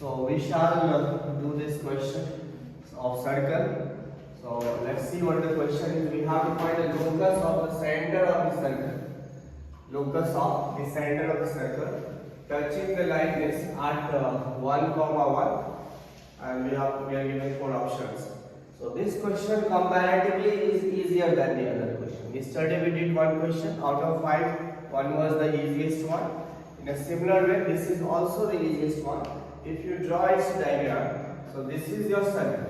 So we shall do this question of circle. So let's see what the question is. We have to find the locus of the center of the circle. Locus of the center of the circle touching the line is at 1, 1, and we are given 4 options. So this question comparatively is easier than the other question. Yesterday we did one question out of 5. One was the easiest one. In a similar way, this is also the easiest one. If you draw its diagram, so this is your circle,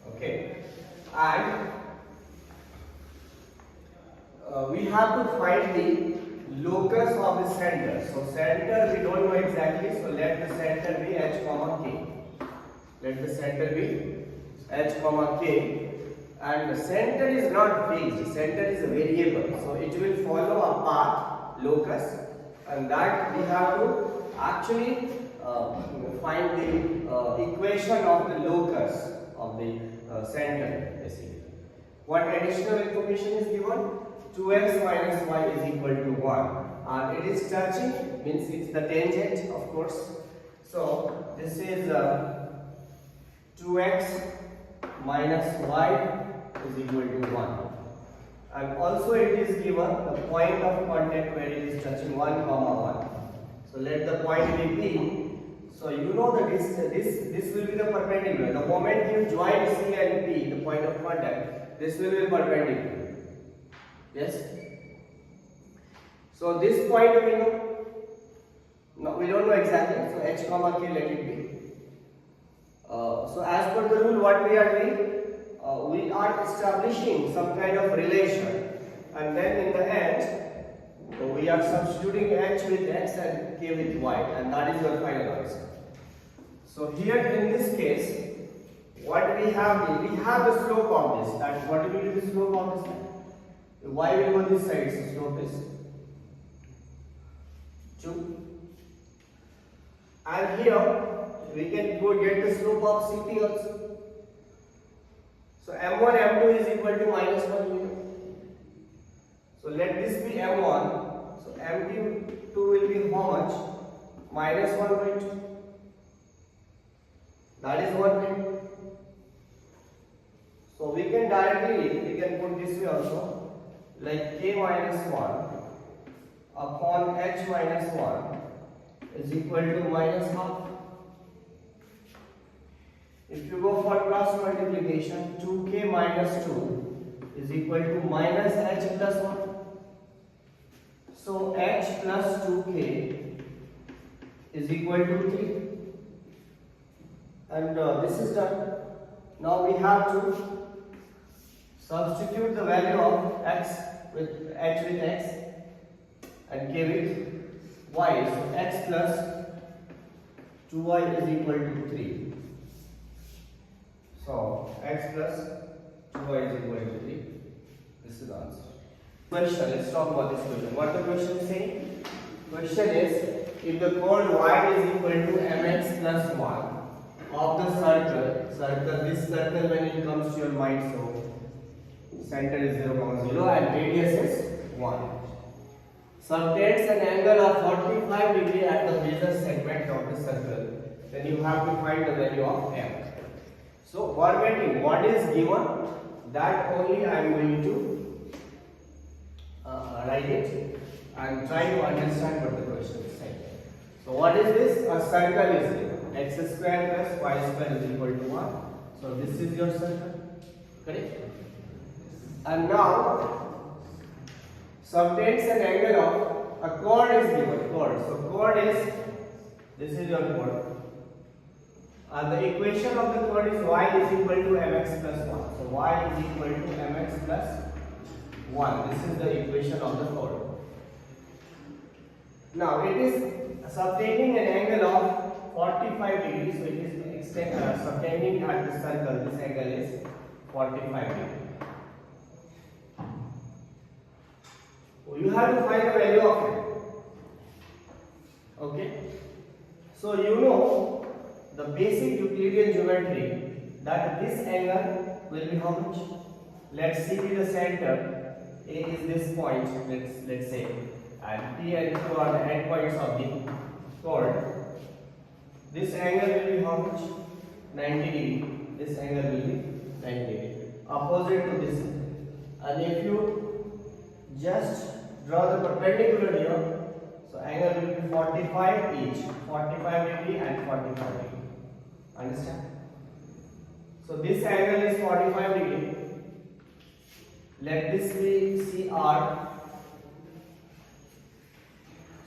okay, and we have to find the locus of the center. So center we don't know exactly, so let the center be h comma k. Let the center be h comma k, and the center is not fixed, center is a variable, so it will follow a path, locus, and that we have to actually find the equation of the locus of the center basically. What additional information is given? 2x minus y is equal to 1, and it is touching, means it's the tangent, of course. So this is 2x minus y is equal to 1, and also it is given the point of contact where it is touching 1, 1. So let the point be P. So you know that this will be the perpendicular. The moment you join C and P, the point of contact, this will be perpendicular. Yes. So this point we know. No, we don't know exactly. So h comma k let it be. So as per the rule, what we are doing, we are establishing some kind of relation, and then in the end, we are substituting h with x and k with y, and that is your final answer. So here in this case, what we have the slope of this. That what will be the slope of this line? Y will go this side, so slope is 2. And here we can go get the slope of CP also. So m1 m2 is equal to -1. So let this be m1. So m2 will be how much? -1/2. That is 1/2. So we can put this way also, like k minus 1 upon h minus 1 is equal to -1/2. If you go for cross multiplication, 2k minus 2 is equal to minus h plus 1. So h plus 2k is equal to 3. And this is done. Now we have to substitute the value of x with h with x and k with y. So x plus 2y is equal to 3. So x plus 2y is equal to 3. This is the answer. Question. Let's talk about this question. What the question is saying? Question is, if the chord y is equal to mx plus 1 of the circle, this circle when it comes to your mind, so center is 0, 0 and radius is 1. Subtends an angle of 45 degree at the major segment of the circle, then you have to find the value of m. So formatting what is given, that only I am going to write it and try to understand what the question is saying. So what is this? A circle is given. X square plus y square is equal to 1. So this is your circle, correct? And now subtends an angle of a chord is given. Chord. So chord is, this is your chord. And the equation of the chord is y is equal to mx plus 1. So y is equal to mx plus 1. This is the equation of the chord. Now it is subtending an angle of 45 degrees, so it is subtending at the circle. This angle is 45 degrees. So you have to find the value of it. Okay. So you know the basic Euclidean geometry that this angle will be how much? Let C be the center. A is this point. Let's say, and P and Q are the endpoints of the chord. This angle will be how much? 90 degree. This angle will be 90 degree. Opposite to this. And if you just draw the perpendicular here, so angle will be 45 each. 45 degree and 45 degree. Understand? So this angle is 45 degree. Let this be CR.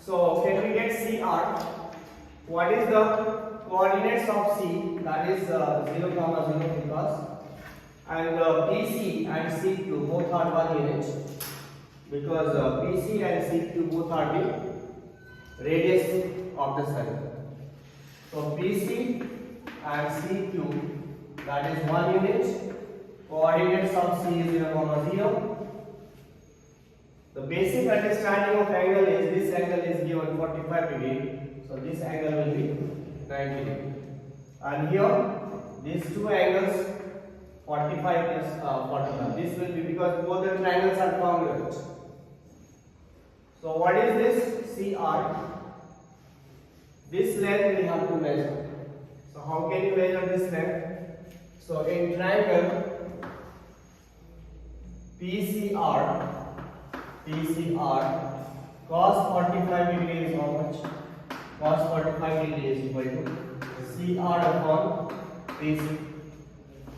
So can we get CR? What is the coordinates of C? That is 0, 0 because, and PC and CQ both are 1 unit, because PC and CQ both are the radius of the circle. So PC and CQ, that is 1 unit. Coordinates of C is 0, 0. The basic understanding of angle is this angle is given 45 degree. So this angle will be 90 degree. And here these two angles 45 plus 45. This will be because both the triangles are congruent. So what is this CR? This length we have to measure. So how can you measure this length? So in triangle PCR cos 45 degree is how much? Cos 45 degree is equal to CR upon PC.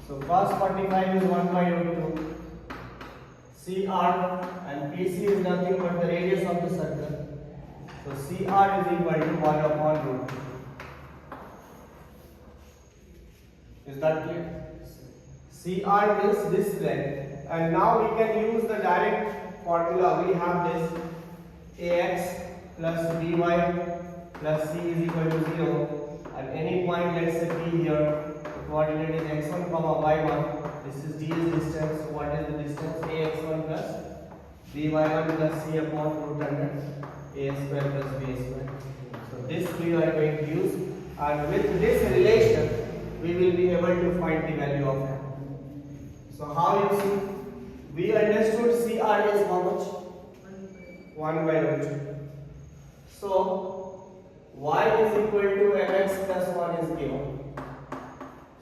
So cos 45 is 1 by root 2. CR and PC is nothing but the radius of the circle. So CR is equal to 1 upon root 2. Is that clear? CR is this length. And now we can use the direct formula. We have this AX plus BY plus C is equal to 0. At any point, let's say P here, the coordinate is x1 comma y1. This is D is distance. So what is the distance? AX1 plus BY1 plus C upon root under A square plus B square. So this we are going to use, and with this relation, we will be able to find the value of M. So how you see? We understood CR is how much? 1 by root 2. So y is equal to mx plus 1 is given.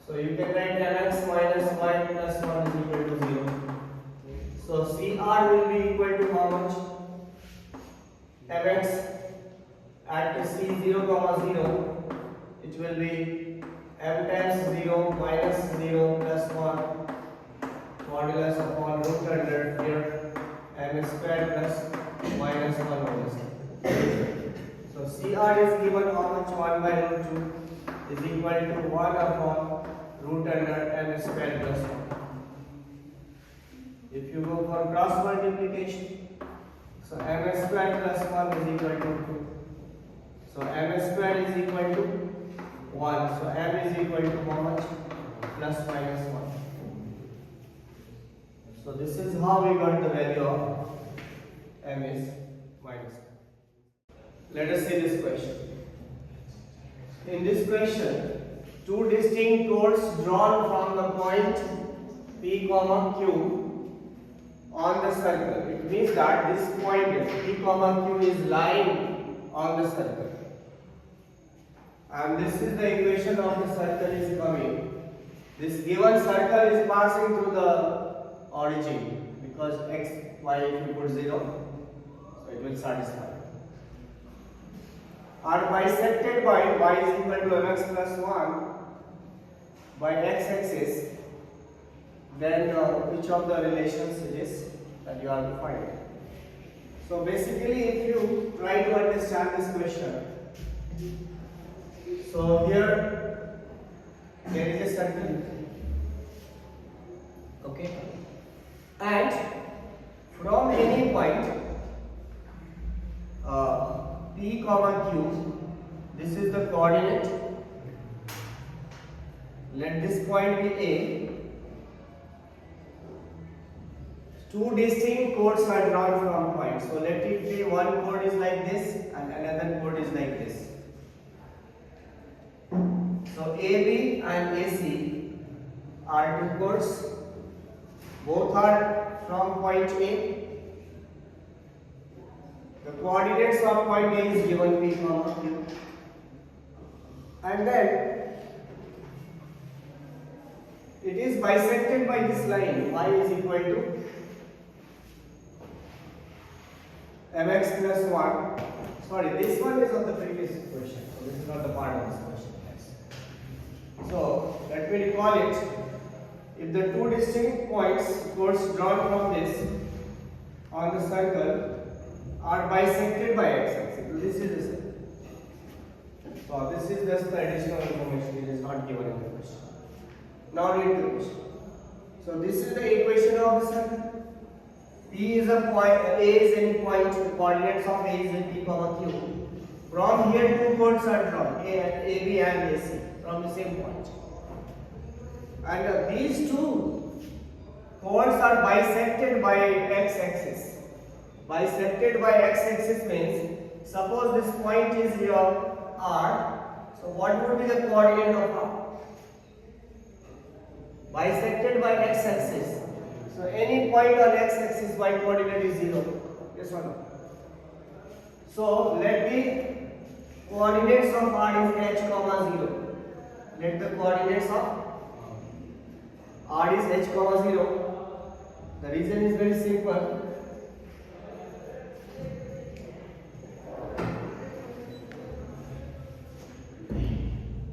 So you can write mx minus y plus 1 is equal to 0. So CR will be equal to how much? mx at C 0 comma 0. It will be m times 0 minus 0 plus 1. Modulus upon root under here m square plus minus 1 over c. So CR is given how much? 1 by root 2 is equal to 1 upon root under m square plus 1. If you go for cross multiplication, so m square plus 1 is equal to 2. So m square is equal to 1. So m is equal to how much? Plus minus 1. So this is how we got the value of m is minus 1. Let us see this question. In this question, two distinct chords drawn from the point P comma Q on the circle. It means that this point P comma Q is lying on the circle. And this is the equation of the circle is coming. This given circle is passing through the origin, because x, y if you put 0, so it will satisfy. Are bisected by y is equal to mx plus 1 by x axis, then which of the relations it is that you have to find? So basically, if you try to understand this question, so here there is a circle, okay, and from any point P comma Q, this is the coordinate. Let this point be A. Two distinct chords are drawn from points. So let it be one chord is like this and another chord is like this. So AB and AC are two chords. Both are from point A. The coordinates of point A is given P comma Q. and then it is bisected by this line y is equal to mx plus 1. Sorry, this one is of the previous question, so this is not the part of this question. Yes. So let me recall it. If the two distinct points, course drawn from this on the circle, are bisected by x-axis, so this is the circle. So this is just the additional information which is not given in the question. Now read the question. So this is the equation of the circle. P is a point, A is any point, the coordinates of A is in P, Q. From here two chords are drawn, AB and AC, from the same point. And these two chords are bisected by x-axis. Bisected by x-axis means, suppose this point is here R, so what would be the coordinate of R? Bisected by x-axis. So any point on x-axis y coordinate is 0. Yes or no? So let the coordinates of R is h comma 0. Let the coordinates of R is h comma 0. The reason is very simple.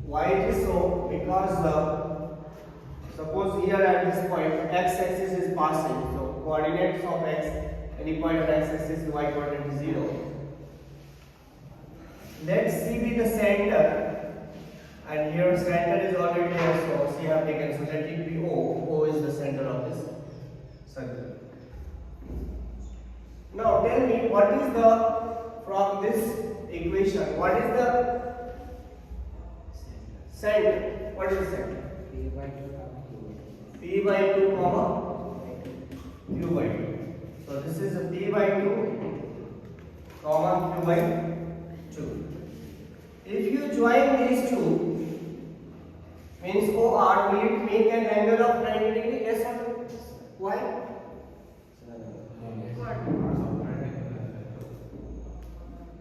Why it is so? Because suppose here at this point x-axis is passing, so coordinates of x, any point of x-axis y coordinate is 0. Let C be the center, and here center is already there, so C have taken, so let it be O. O is the center of this circle. Now tell me, what is the, from this equation, what is the center? What is the center? P by 2 comma Q by 2. So this is a P by 2 comma Q by 2. If you join these two, means OR, will it make an angle of 90 degree? Yes or no? Why?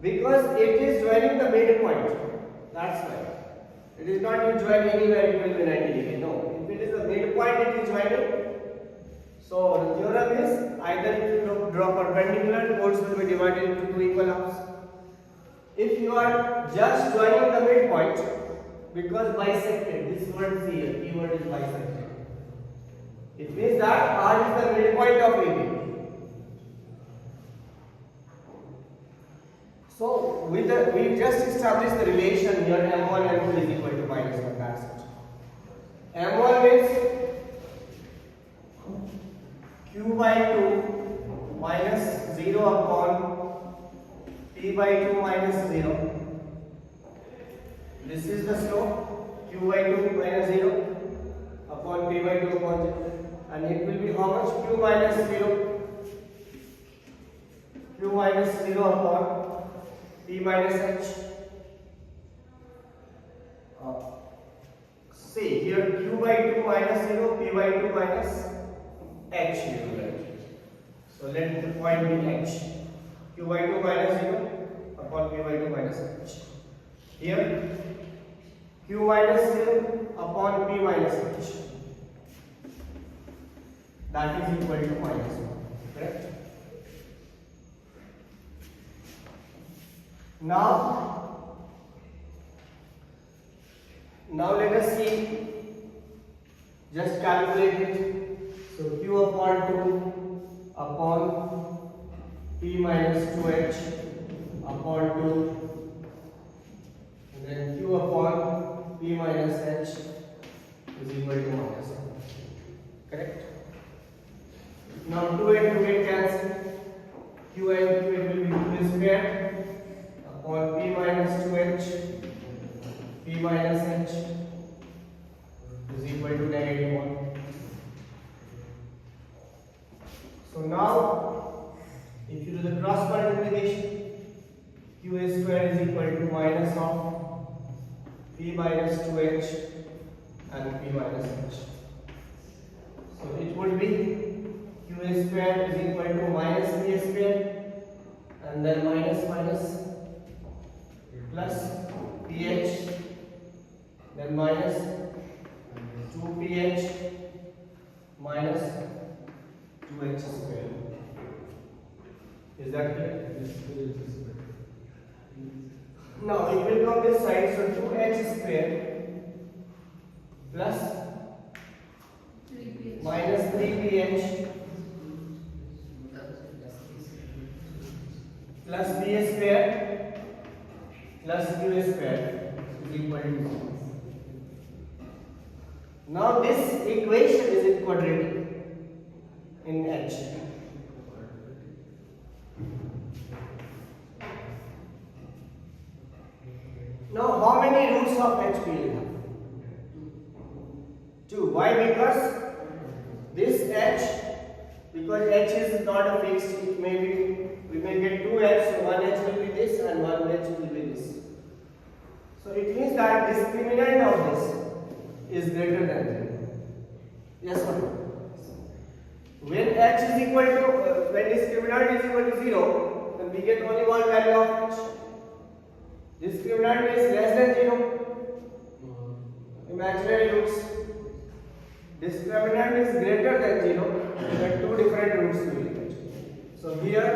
Because it is joining the midpoint. That's why. It is not you join anywhere it will be 90 degree. No. If it is the midpoint it is joining. So the theorem is either if you draw perpendicular, chords will be divided into two equal halves. If you are just joining the midpoint, because bisected, this word is here, keyword is bisected. It means that R is the midpoint of AB. So we just established the relation here M1 and M2 is equal to minus 1. That's it. M1 means Q by 2 minus 0 upon P by 2 minus 0. This is the slope, Q by 2 minus 0 upon P by 2 upon 0. And it will be how much? Q minus 0. Q minus 0 upon P minus h. See here Q by 2 minus 0, P by 2 minus h. So let the point be h. Q by 2 minus 0 upon P by 2 minus h. Here Q minus 0 upon P minus h. That is equal to minus 1. Correct? Now let us see, just calculate it. So Q upon 2 upon P minus 2h upon 2, and then Q upon P minus h is equal to minus 1. Correct? Now 2 and 2 get cancelled. Q and Q will be 2 square upon P minus 2h, P minus h is equal to negative 1. So now, if you do the cross multiplication, Q square is equal to minus of P minus 2h and P minus h. So it would be Q square is equal to minus P square and then minus minus plus pH then minus 2ph minus 2h square. Is that clear? Now it will come this side, so 2h square plus minus 3ph plus b square plus q square is equal to 0. Now this equation is in quadratic in H. Now how many roots of H we will have? 2. Why? Because this H, because H is not a fixed, it may be, we may get 2H, so 1H will be this and 1H will be this. So it means that discriminant of this is greater than 0. Yes or no? When H is equal to, when discriminant is equal to 0, then we get only one value of H. Discriminant is less than 0. Imaginary roots. Discriminant is greater than 0. Then two different roots we will get. So here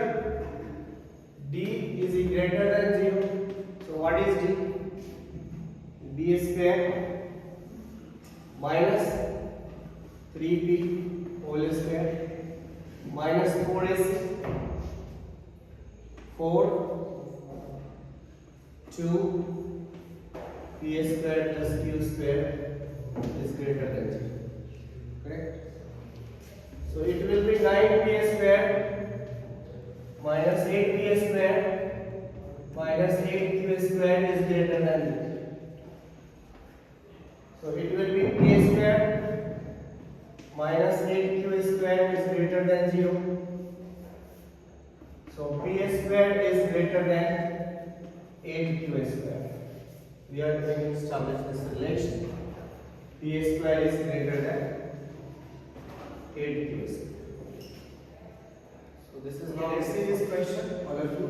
D is greater than 0. So what is D? B square minus 3p whole square minus 4ac 4 2 p square plus q square is greater than 0. Correct? So it will be 9p square minus 8p square minus 8q square is greater than 0. So it will be p square minus 8q square is greater than 0. So p square is greater than 8q square. We are going to establish this relation. P square is greater than 8q square. So this is now, let's see this question, all of you.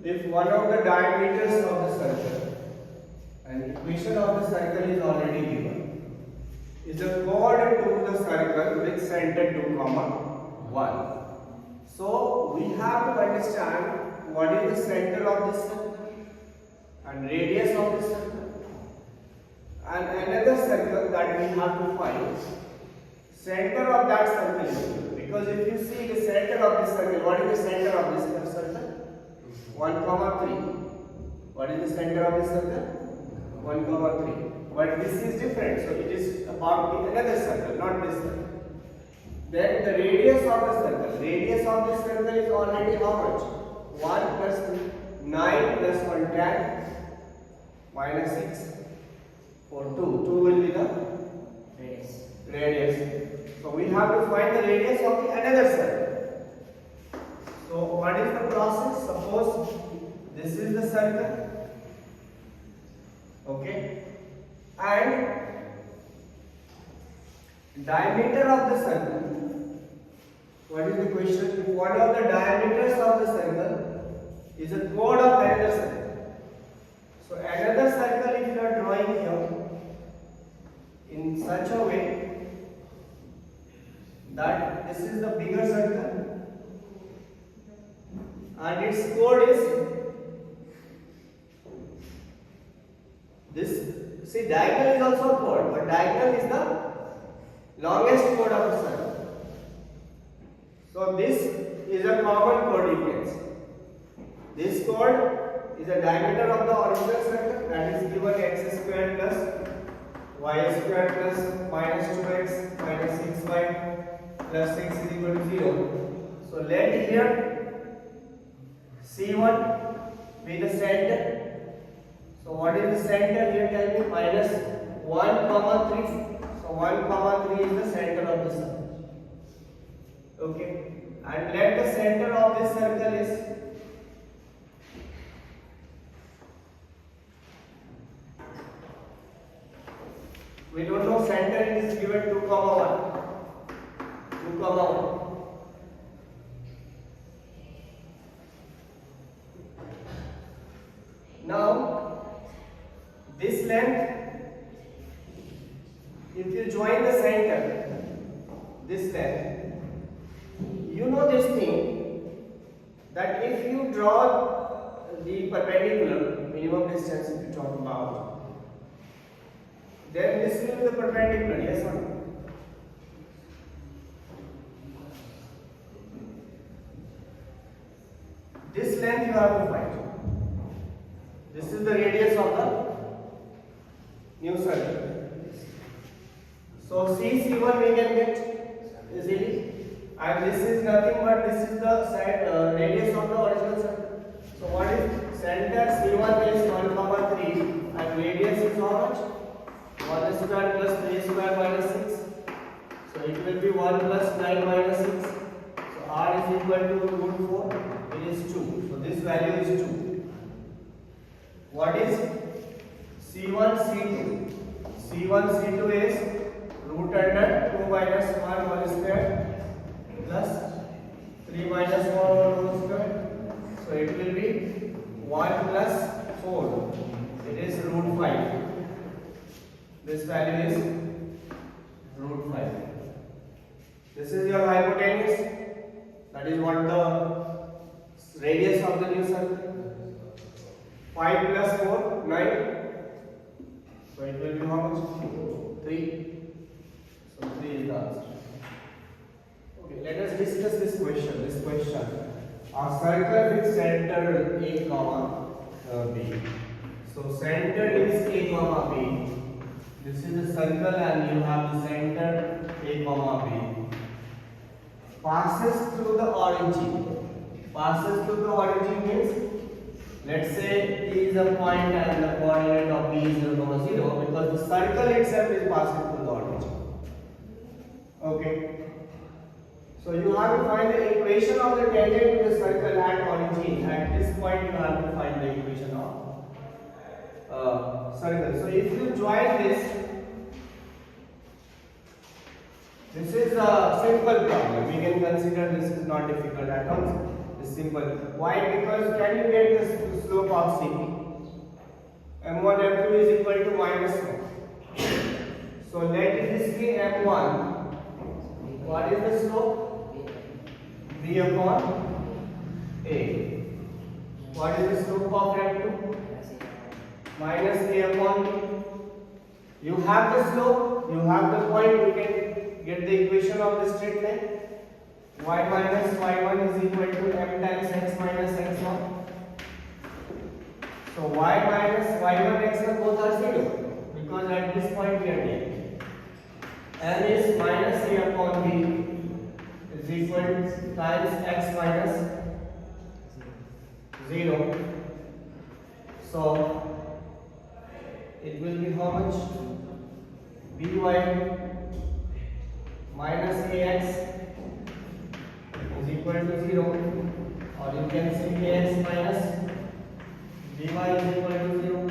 If one of the diameters of the circle, and equation of the circle is already given, is a chord to the circle with center 2, 1. So we have to understand what is the center of this circle and radius of this circle, and another circle that we have to find center of that circle. Because if you see the center of this circle, what is the center of this circle? 1, 3. What is the center of this circle? 1, 3. But this is different, so it is about another circle, not this circle. Then the radius of the circle. Radius of this circle is already how much? 1 plus 9 plus 1 10 minus 6 for 2. 2 will be the radius. So we have to find the radius of the another circle. So what is the process? Suppose this is the circle, okay, and diameter of the circle. What is the question? If one of the diameters of the circle is a chord of another circle. So another circle, if you are drawing here in such a way that this is the bigger circle and its chord is this. See, diagonal is also a chord, but diagonal is the longest chord of the circle. So this is a common chord, you can see. This chord is a diameter of the original circle, that is given x square plus y square plus minus 2x minus 6y plus 6 is equal to 0. So let here C1 be the center. So what is the center here? Tell me. Minus 1, 3. So 1, 3 is the center of the circle. Okay, and let the center of this circle is we don't know center is given 2, 1. 2, 1. Now this length you join the center, this length, you know this thing that if you draw the perpendicular, minimum distance if you talk about, then this will be the perpendicular, yes or no? This length you have to find. This is the radius of the new circle. So C1 we can get easily, and this is nothing but this is the radius of the original circle. So what is center C1 is 1, 3, and radius is how much? 1 square plus 3 square minus 6. So it will be 1 plus 9 minus 6. So R is equal to root 4. It is 2. So this value is 2. What is C1 C2? C1 C2 is root under 2 minus 1 whole square plus 3 minus 1 whole square. So it will be 1 plus 4. It is root 5. This value is root 5. This is your hypotenuse. That is what the radius of the new circle. 5 plus 4, 9. So it will be how much? 3. So 3 is the answer. Okay, let us discuss this question. A circle with center A comma B. So center is A comma B. This is a circle and you have the center A comma B. Passes through the origin. Passes through the origin means, let's say P is a point and the coordinate of B is 0, 0, because the circle itself is passing through the origin. Okay. So you have to find the equation of the tangent to the circle at origin. At this point you have to find the equation of circle. So if you join this is a simple problem. We can consider this is not difficult at all. It's simple. Why? Because can you get the slope of CP? M1 M2 is equal to minus 1. So let this be M1. What is the slope? B upon A. What is the slope of M2? Minus A upon B. You have the slope, you have the point, you can get the equation of the straight line. Y minus y1 is equal to m times x minus x1. So y minus y1 x1 both are 0 because at this point we are taking. M is minus A upon B is equal to times x minus 0. So it will be how much? By minus ax is equal to 0, or you can say ax minus by is equal to 0.